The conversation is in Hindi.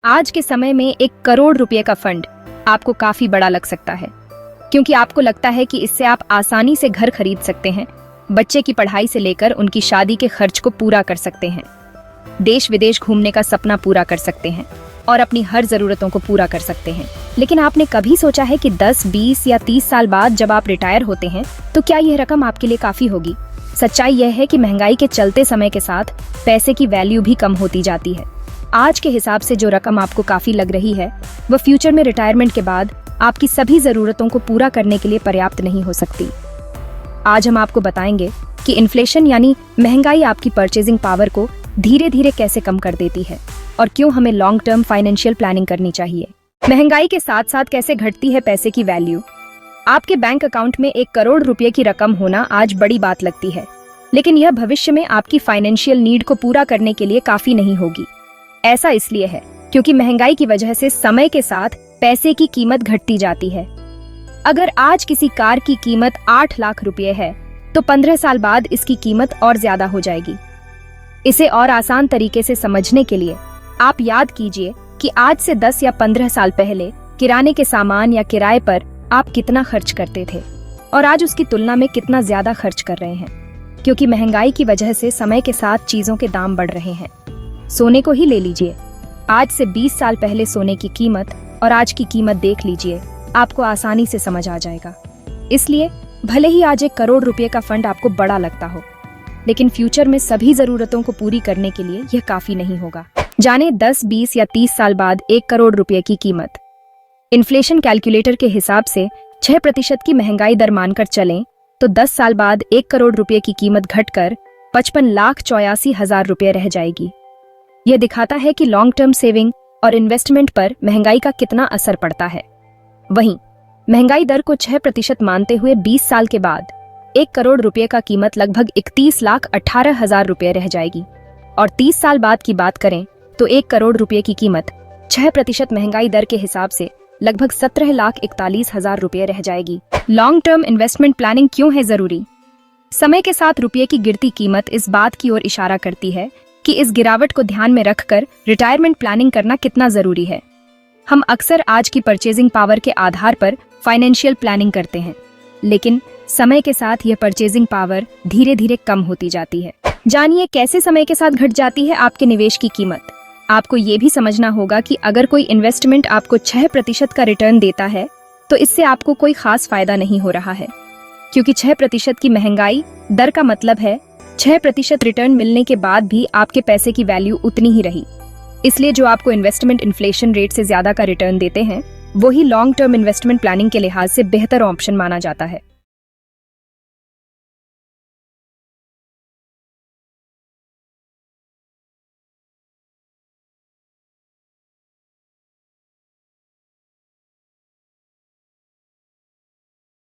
आज के समय में 1 करोड़ रुपए का फंड आपको काफी बड़ा लग सकता है, क्योंकि आपको लगता है कि इससे आप आसानी से घर खरीद सकते हैं, बच्चे की पढ़ाई से लेकर उनकी शादी के खर्च को पूरा कर सकते हैं, देश विदेश घूमने का सपना पूरा कर सकते हैं और अपनी हर जरूरतों को पूरा कर सकते हैं। लेकिन आपने कभी सोचा है कि 10, 20 या 30 साल बाद जब आप रिटायर होते हैं तो क्या यह रकम आपके लिए काफी होगी? सच्चाई यह है कि महंगाई के चलते समय के साथ पैसे की वैल्यू भी कम होती जाती है। आज के हिसाब से जो रकम आपको काफी लग रही है, वह फ्यूचर में रिटायरमेंट के बाद आपकी सभी जरूरतों को पूरा करने के लिए पर्याप्त नहीं हो सकती। आज हम आपको बताएंगे कि इन्फ्लेशन यानी महंगाई आपकी परचेजिंग पावर को धीरे धीरे कैसे कम कर देती है और क्यों हमें लॉन्ग टर्म फाइनेंशियल प्लानिंग करनी चाहिए। महंगाई के साथ साथ कैसे घटती है पैसे की वैल्यू। आपके बैंक अकाउंट में 1 करोड़ रुपए की रकम होना आज बड़ी बात लगती है, लेकिन यह भविष्य में आपकी फाइनेंशियल नीड को पूरा करने के लिए काफी नहीं होगी। ऐसा इसलिए है क्योंकि महंगाई की वजह से समय के साथ पैसे की कीमत घटती जाती है। अगर आज किसी कार की कीमत 8 लाख रुपए है तो 15 साल बाद इसकी कीमत और ज्यादा हो जाएगी। इसे और आसान तरीके से समझने के लिए आप याद कीजिए कि आज से 10 या 15 साल पहले किराने के सामान या किराए पर आप कितना खर्च करते थे और आज उसकी तुलना में कितना ज्यादा खर्च कर रहे हैं, क्योंकि महंगाई की वजह से समय के साथ चीजों के दाम बढ़ रहे हैं। सोने को ही ले लीजिए, आज से 20 साल पहले सोने की कीमत और आज की कीमत देख लीजिए, आपको आसानी से समझ आ जाएगा। इसलिए भले ही आज 1 करोड़ रुपए का फंड आपको बड़ा लगता हो, लेकिन फ्यूचर में सभी जरूरतों को पूरी करने के लिए यह काफी नहीं होगा। जाने 10, 20 या 30 साल बाद 1 करोड़ रुपए की कीमत। इन्फ्लेशन कैलकुलेटर के हिसाब से 6% की महंगाई दर मानकर चलें तो 10 साल बाद 1 करोड़ रुपए की कीमत घटकर 55,84,000 रुपए रह जाएगी। यह दिखाता है कि लॉन्ग टर्म सेविंग और इन्वेस्टमेंट पर महंगाई का कितना असर पड़ता है। वहीं महंगाई दर को 6% मानते हुए 20 साल के बाद 1 करोड़ रुपए का कीमत लगभग 31,18,000 रुपए रह जाएगी और 30 साल बाद की बात करें तो 1 करोड़ रुपए की कीमत 6% महंगाई दर के हिसाब से लगभग 17,41,000 रुपए रह जाएगी। लॉन्ग टर्म इन्वेस्टमेंट प्लानिंग क्यों है जरूरी? समय के साथ रुपये की गिरती कीमत इस बात की ओर इशारा करती है कि इस गिरावट को ध्यान में रखकर रिटायरमेंट प्लानिंग करना कितना जरूरी है। हम अक्सर आज की परचेजिंग पावर के आधार पर फाइनेंशियल प्लानिंग करते हैं, लेकिन समय के साथ यह परचेजिंग पावर धीरे धीरे कम होती जाती है। जानिए कैसे समय के साथ घट जाती है आपके निवेश की कीमत। आपको ये भी समझना होगा कि अगर कोई इन्वेस्टमेंट आपको 6% का रिटर्न देता है तो इससे आपको कोई खास फायदा नहीं हो रहा है, क्योंकि 6% की महंगाई दर का मतलब है 6% रिटर्न मिलने के बाद भी आपके पैसे की वैल्यू उतनी ही रही। इसलिए जो आपको इन्वेस्टमेंट इन्फ्लेशन रेट से ज्यादा का रिटर्न देते हैं, वही लॉन्ग टर्म इन्वेस्टमेंट प्लानिंग के लिहाज से बेहतर ऑप्शन माना जाता है।